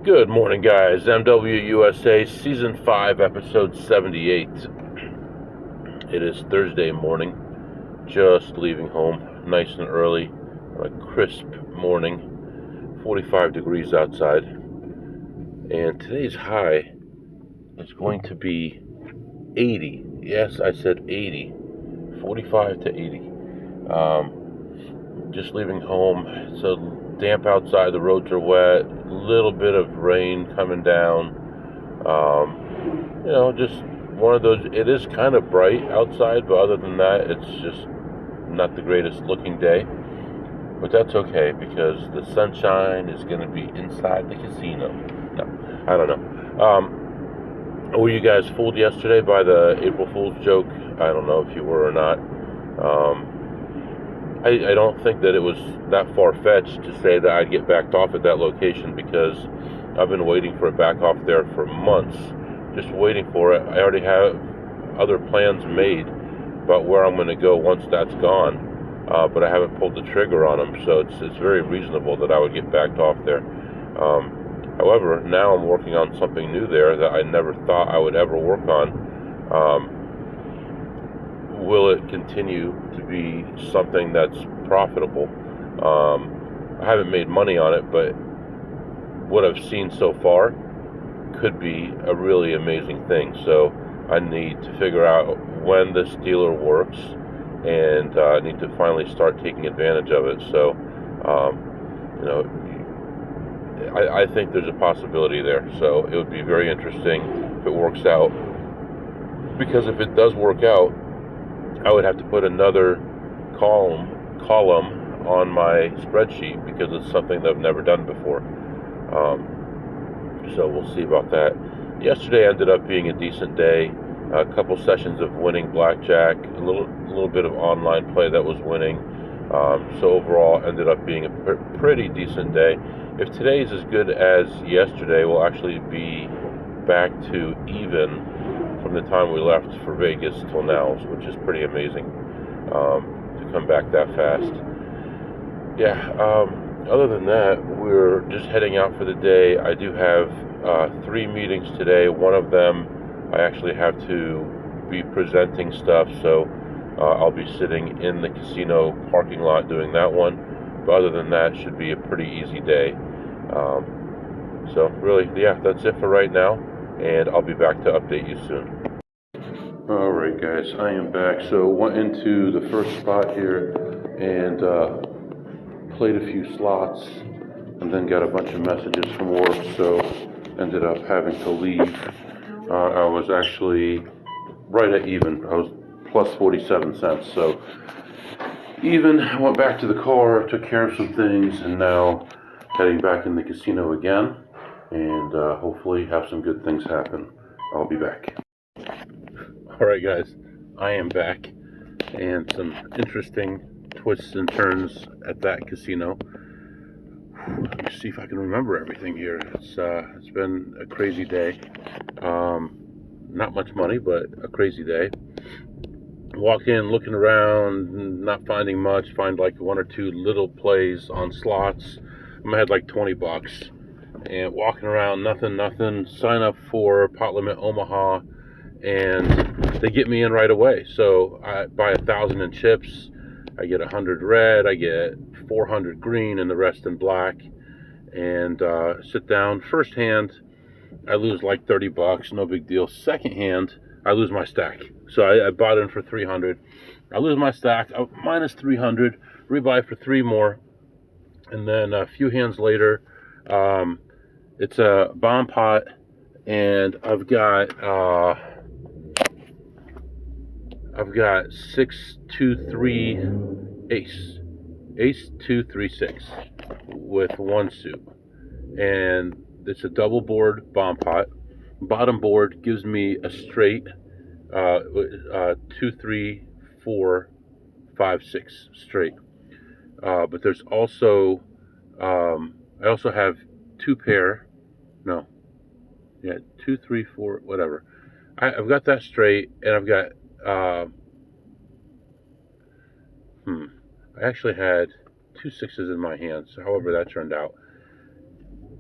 Good morning, guys. MWUSA Season 5, Episode 78. It is Thursday morning, just leaving home, nice and early, on a crisp morning, 45 degrees outside. And today's high is going to be 80. Yes, I said 80. 45 to 80. Just leaving home. It's damp outside, the roads are wet, a little bit of rain coming down. Just one of those. It is kind of bright outside, but other than that, it's just not the greatest looking day. But that's okay, because the sunshine is going to be inside the casino. No, I don't know. Were you guys fooled yesterday by the April Fool's joke? I don't know if you were or not. I don't think that it was that far-fetched to say that I'd get backed off at that location, because I've been waiting for it back off there for months, just waiting for it. I already have other plans made about where I'm going to go once that's gone, but I haven't pulled the trigger on them, so it's very reasonable that I would get backed off there. However, now I'm working on something new there that I never thought I would ever work on. Will it continue to be something that's profitable? I haven't made money on it, but what I've seen so far could be a really amazing thing. So I need to figure out when this dealer works, and I need to finally start taking advantage of it. So, I think there's a possibility there. So it would be very interesting if it works out, because if it does work out, I would have to put another column on my spreadsheet, because it's something that I've never done before. So we'll see about that. Yesterday ended up being a decent day. A couple sessions of winning blackjack, a little bit of online play that was winning. So overall, ended up being a pretty decent day. If today's as good as yesterday, we'll actually be back to even from the time we left for Vegas till now, which is pretty amazing, to come back that fast. Other than that, we're just heading out for the day. I do have 3 meetings today. One of them, I actually have to be presenting stuff, so I'll be sitting in the casino parking lot doing that one. But other than that, it should be a pretty easy day. So really, that's it for right now, and I'll be back to update you soon. Alright, guys, I am back. So went into the first spot here and played a few slots, and then got a bunch of messages from work, so ended up having to leave. I was actually right at even. I was plus 47 cents, so even. I went back to the car, took care of some things, and now heading back in the casino again, and hopefully have some good things happen. I'll be back. Alright, guys, I am back, and some interesting twists and turns at that casino. Let me see if I can remember everything here. It's been a crazy day. Not much money, but a crazy day. Walk in, looking around, not finding much. Find like 1 or 2 little plays on slots. I had like 20 bucks, and walking around, nothing. Sign up for Pot Limit Omaha, and they get me in right away. So I buy 1,000 in chips, I get 100 red, I get 400 green, and the rest in black, and sit down. First hand, I lose like 30 bucks, no big deal. Second hand, I lose my stack. So I bought in for 300. I lose my stack, minus 300, rebuy for 3 more, and then a few hands later, it's a bomb pot, and I've got 6, 2, 3, ace 2, 3, 6 with 1 suit, and it's a double board bomb pot. Bottom board gives me a straight 2, 3, 4, 5, 6 straight. But there's also I also have 2 pair. No, 2, 3, 4, whatever. I've got that straight, and I've got I actually had 2 6s in my hands, however that turned out.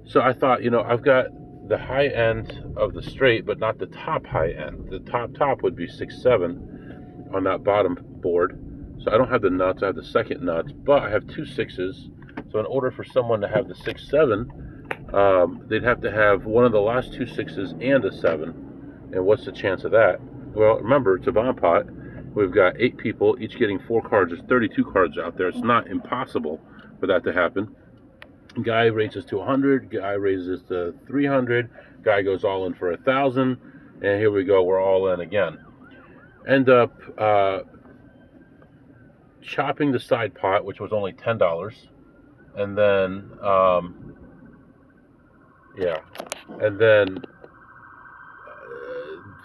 So I thought, I've got the high end of the straight, but not the top high end. The top would be 6-7 on that bottom board. So I don't have the nuts. I have the second nuts, but I have 2 6s. So in order for someone to have the 6-7, they'd have to have one of the last 2 6s and a 7. And what's the chance of that? Well, remember, it's a bomb pot. We've got 8 people, each getting 4 cards. There's 32 cards out there. It's not impossible for that to happen. Guy raises to 100, guy raises to 300, guy goes all in for 1,000, and here we go, we're all in again. End up chopping the side pot, which was only $10, and then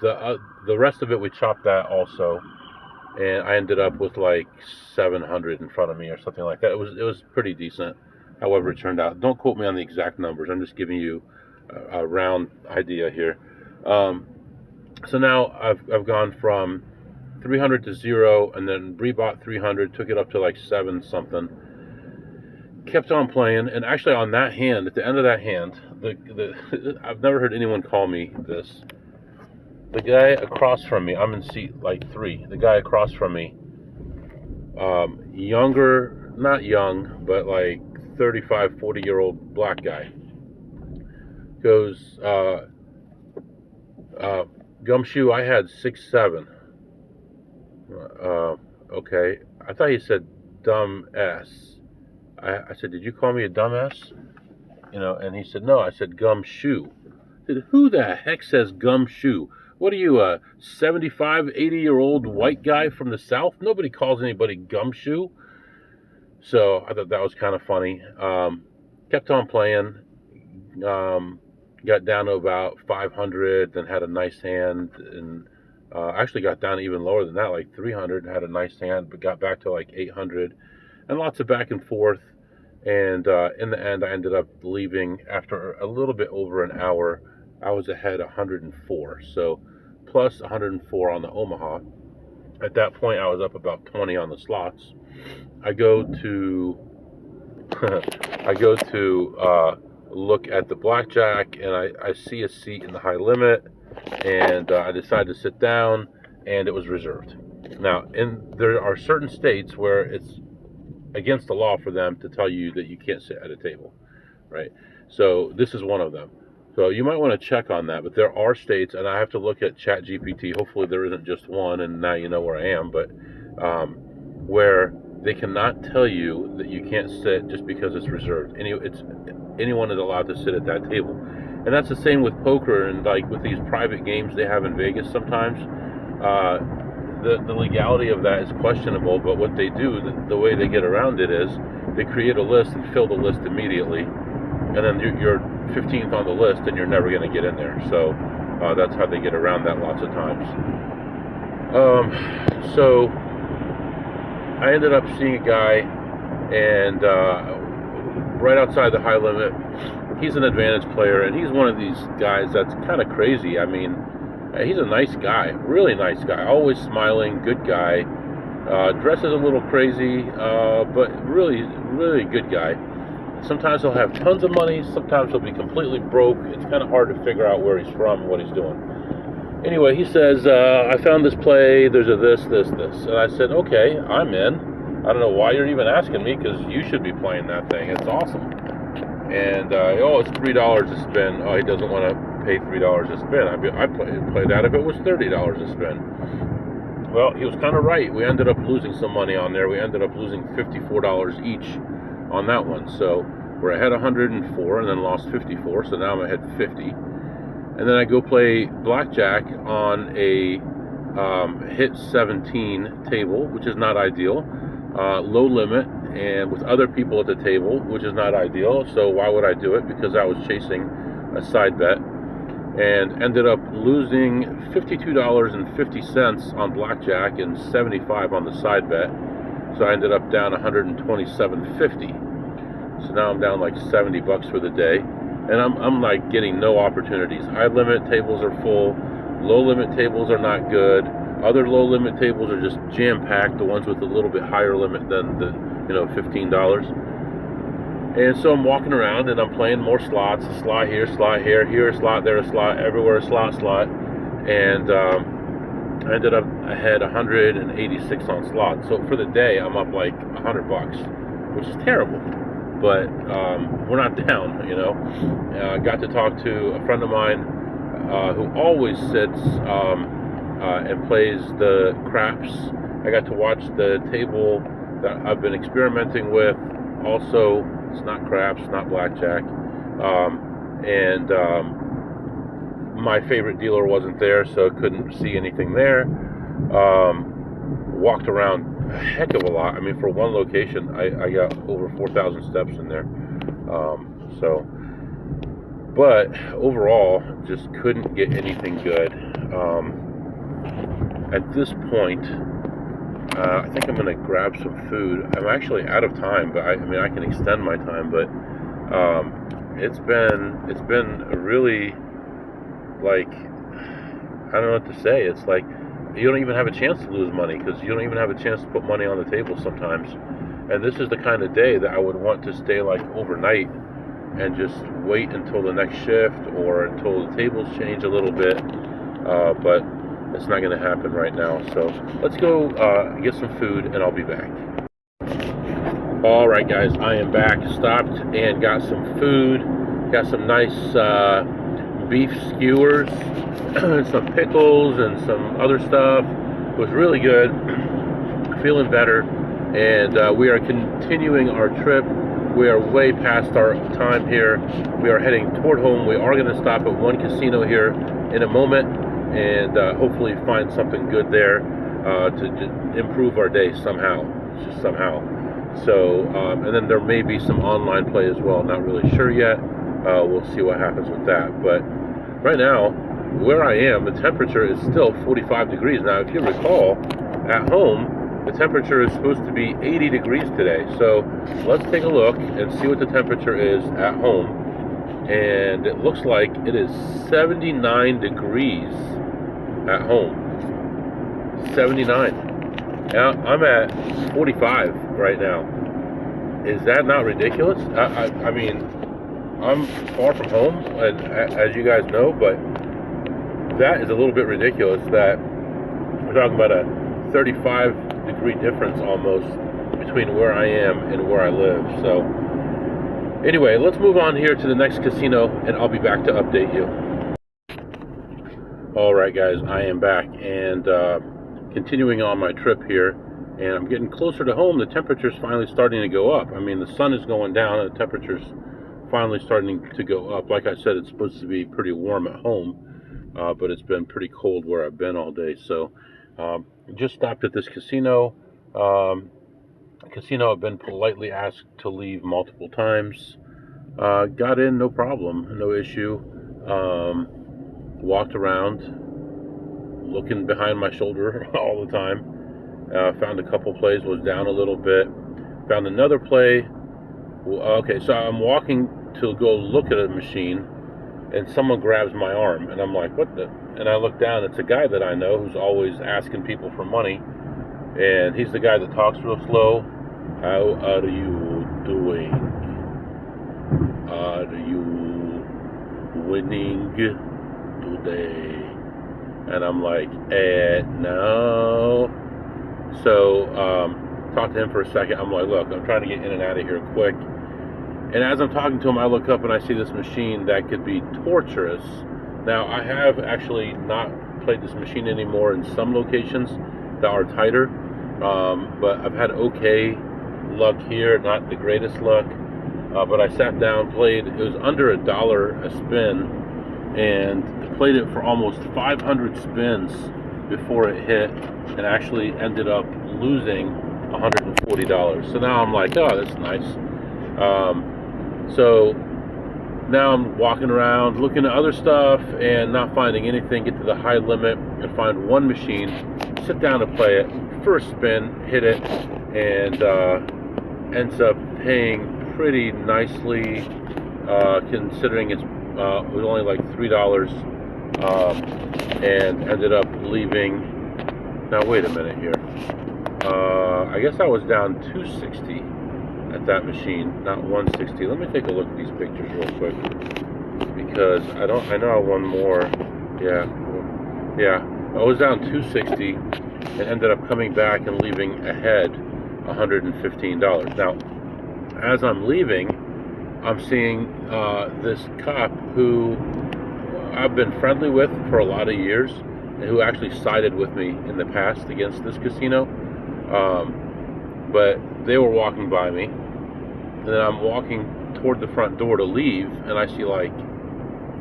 the rest of it we chopped that also, and I ended up with like 700 in front of me or something like that. It was pretty decent. However it turned out. Don't quote me on the exact numbers. I'm just giving you a round idea here. So now I've gone from 300 to 0, and then rebought 300, took it up to like 7 something. Kept on playing, and actually on that hand, at the end of that hand, I've never heard anyone call me this. The guy across from me, I'm in seat like 3. The guy across from me, younger, not young, but like 35, 40-year-old black guy, goes, Gumshoe, I had 6-7. Okay. I thought he said dumb S. I said, did you call me a dumb S? And he said, no. I said, Gumshoe. I said, who the heck says Gumshoe? What are you, a 75, 80-year-old white guy from the South? Nobody calls anybody Gumshoe. So I thought that was kind of funny. Kept on playing. Got down to about 500, then had a nice hand, and actually got down even lower than that, like 300, had a nice hand, but got back to like 800, and lots of back and forth. And in the end, I ended up leaving after a little bit over an hour. I was ahead 104, so plus 104 on the Omaha. At that point, I was up about 20 on the slots. I go to look at the blackjack, and I see a seat in the high limit, and I decide to sit down, and it was reserved. Now, there are certain states where it's against the law for them to tell you that you can't sit at a table, right? So this is one of them. So you might want to check on that, but there are states, and I have to look at ChatGPT. Hopefully there isn't just one, and now you know where I am, but where they cannot tell you that you can't sit just because it's reserved. Anyone is allowed to sit at that table. And that's the same with poker, and like with these private games they have in Vegas sometimes. The legality of that is questionable, but what they do, the way they get around it is they create a list and fill the list immediately, and then you're 15th on the list and you're never going to get in there. So that's how they get around that lots of times. So I ended up seeing a guy, and right outside the high limit, he's an advantage player, and he's one of these guys that's kind of crazy. I mean, he's a nice guy, really nice guy, always smiling, good guy, dresses a little crazy, but really, really good guy. Sometimes he'll have tons of money, sometimes he'll be completely broke. It's kind of hard to figure out where he's from and what he's doing. Anyway, he says, I found this play, there's a this. And I said, okay, I'm in. I don't know why you're even asking me, because you should be playing that thing. It's awesome. And, it's $3 to spin. Oh, he doesn't want to pay $3 to spin. I'd play that if it was $30 to spin. Well, he was kind of right. We ended up losing some money on there. We ended up losing $54 each on that one. So we're ahead 104 and then lost 54. So now I'm ahead 50. And then I go play blackjack on a hit 17 table, which is not ideal. Low limit, and with other people at the table, which is not ideal. So why would I do it? Because I was chasing a side bet, and ended up losing $52.50 on blackjack and $75 on the side bet. So I ended up down $127.50. So now I'm down like $70 for the day, and I'm like getting no opportunities. High limit tables are full, low limit tables are not good. Other low limit tables are just jam packed. The ones with a little bit higher limit than the $15. And so I'm walking around and I'm playing more slots, a slot here, here a slot, there a slot, everywhere a slot. And I ended up, I had 186 on slots. So for the day, I'm up like $100, which is terrible. But we're not down, you know. I got to talk to a friend of mine who always sits and plays the craps. I got to watch the table that I've been experimenting with. Also, it's not craps, not blackjack. My favorite dealer wasn't there, so couldn't see anything there. Walked around a heck of a lot. I mean, for one location, I got over 4,000 steps in there. But overall, just couldn't get anything good. At this point, I think I'm going to grab some food. I'm actually out of time, but I mean, I can extend my time, but it's been a really, like, I don't know what to say. It's like you don't even have a chance to lose money because you don't even have a chance to put money on the table sometimes. And this is the kind of day that I would want to stay like overnight and just wait until the next shift or until the tables change a little bit. But it's not going to happen right now. So let's go get some food and I'll be back. All right, guys, I am back. Stopped and got some food. Got some nice beef skewers, some pickles and some other stuff. It was really good. Feeling better. And we are continuing our trip. We are way past our time here. We are heading toward home. We are going to stop at one casino here in a moment and hopefully find something good there to improve our day somehow, just somehow. So, and then there may be some online play as well. Not really sure yet. We'll see what happens with that. But right now, where I am, the temperature is still 45 degrees. Now, if you recall, at home, the temperature is supposed to be 80 degrees today. So let's take a look and see what the temperature is at home. And it looks like it is 79 degrees at home. 79. Now, I'm at 45 right now. Is that not ridiculous? I mean, I'm far from home, and as you guys know, but that is a little bit ridiculous that we're talking about a 35 degree difference almost between where I am and where I live. So anyway, let's move on here to the next casino and I'll be back to update you. Alright guys, I am back and continuing on my trip here, and I'm getting closer to home. The temperature's finally starting to go up. I mean, the sun is going down and the temperature's finally starting to go up. Like I said, it's supposed to be pretty warm at home, but it's been pretty cold where I've been all day. So just stopped at this casino. I've been politely asked to leave multiple times. Got in, no problem, no issue. Walked around, looking behind my shoulder all the time. Found a couple plays, was down a little bit. Found another play. Okay, so I'm walking to go look at a machine, and someone grabs my arm, and I'm like, what the? And I look down, it's a guy that I know who's always asking people for money, and he's the guy that talks real slow. How are you doing? Are you winning today? And I'm like, no. So, talked to him for a second. I'm like, look, I'm trying to get in and out of here quick. And as I'm talking to him, I look up and I see this machine that could be torturous. Now, I have actually not played this machine anymore in some locations that are tighter. But I've had okay luck here, not the greatest luck. But I sat down, played. It was under $1 a spin, and played it for almost 500 spins before it hit, and actually ended up losing $140. So now I'm like, oh, that's nice. So now I'm walking around looking at other stuff and not finding anything. Get to the high limit and find one machine, sit down and play it. First spin, hit it, and ends up paying pretty nicely, considering it was only like $3, and ended up leaving. Now wait a minute here. I guess I was down 260. at that machine, not 160. Let me take a look at these pictures real quick, because I know I won more. Yeah, I was down 260 and ended up coming back and leaving ahead $115. Now, as I'm leaving, I'm seeing this cop who I've been friendly with for a lot of years, and who actually sided with me in the past against this casino. But they were walking by me, and then I'm walking toward the front door to leave, and I see like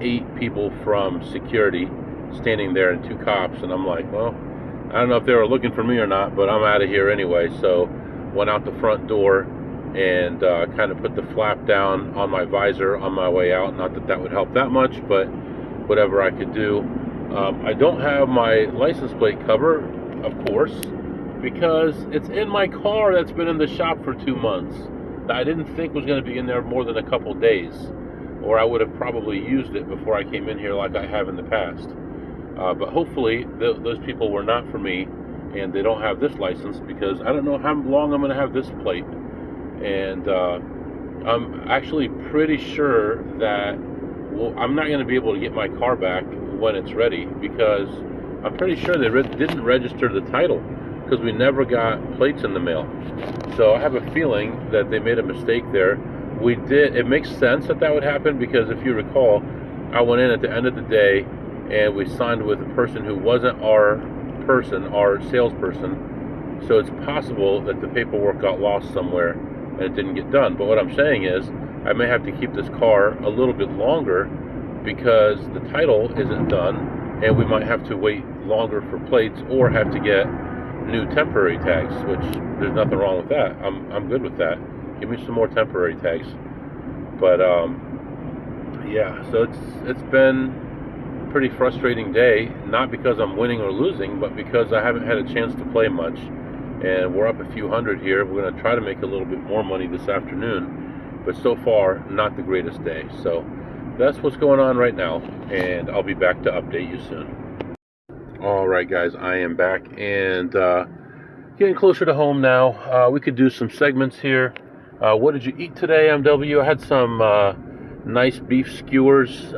8 people from security standing there and 2 cops, and I'm like, well, I don't know if they were looking for me or not, but I'm out of here anyway. So went out the front door and kind of put the flap down on my visor on my way out. Not that that would help that much, but whatever I could do. I don't have my license plate cover, of course, because it's in my car that's been in the shop for 2 months. That I didn't think was going to be in there more than a couple days, or I would have probably used it before I came in here like I have in the past. But hopefully those people were not for me, and they don't have this license, because I don't know how long I'm going to have this plate. And I'm actually pretty sure that I'm not going to be able to get my car back when it's ready, because I'm pretty sure they didn't register the title, because we never got plates in the mail. So I have a feeling that they made a mistake there. We did. It makes sense that that would happen, because if you recall, I went in at the end of the day and we signed with a person who wasn't our salesperson. So it's possible that the paperwork got lost somewhere and it didn't get done. But what I'm saying is, I may have to keep this car a little bit longer because the title isn't done, and we might have to wait longer for plates, or have to get new temporary tags, which there's nothing wrong with that. I'm good with that. Give me some more temporary tags. But yeah, so it's been a pretty frustrating day, not because I'm winning or losing, but because I haven't had a chance to play much. And we're up a few hundred here. We're going to try to make a little bit more money this afternoon, but so far not the greatest day. So that's what's going on right now, and I'll be back to update you soon. All right, guys, I am back, and getting closer to home now. We could do some segments here. What did you eat today, MW? I had some nice beef skewers,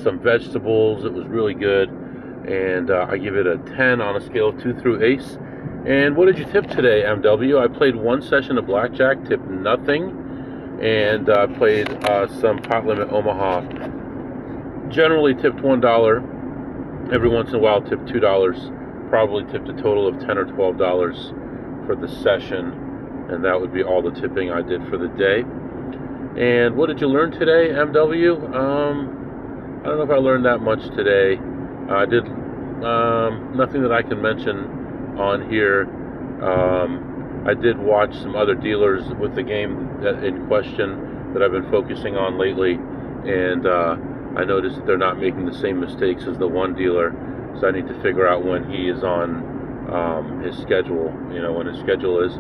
some vegetables. It was really good, and I give it a 10 on a scale of 2 through ace. And what did you tip today, MW? I played 1 session of blackjack, tipped nothing, and played some pot limit Omaha. Generally tipped $1. Every once in a while tipped $2. Probably tipped a total of $10 or $12 for the session, and that would be all the tipping I did for the day. And what did you learn today, MW? I don't know if I learned that much today. I did nothing that I can mention on here. I did watch some other dealers with the game in question that I've been focusing on lately, and I noticed that they're not making the same mistakes as the one dealer, so I need to figure out when he is on his schedule, when his schedule is,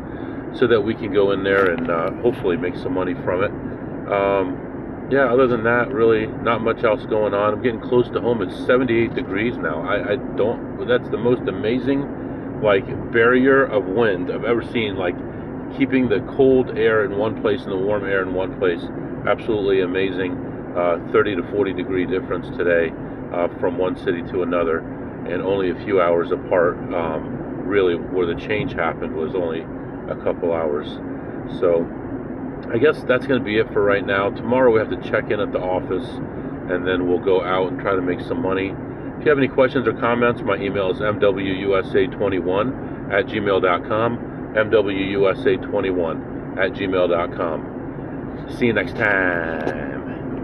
so that we can go in there and hopefully make some money from it. Yeah, other than that, really not much else going on. I'm getting close to home. It's 78 degrees now. That's the most amazing barrier of wind I've ever seen, keeping the cold air in one place and the warm air in one place. Absolutely amazing. 30 to 40 degree difference today from one city to another, and only a few hours apart. Really, where the change happened was only a couple hours. So I guess that's going to be it for right now. Tomorrow we have to check in at the office, and then we'll go out and try to make some money. If you have any questions or comments, my email is mwusa21@gmail.com, mwusa21@gmail.com. See you next time.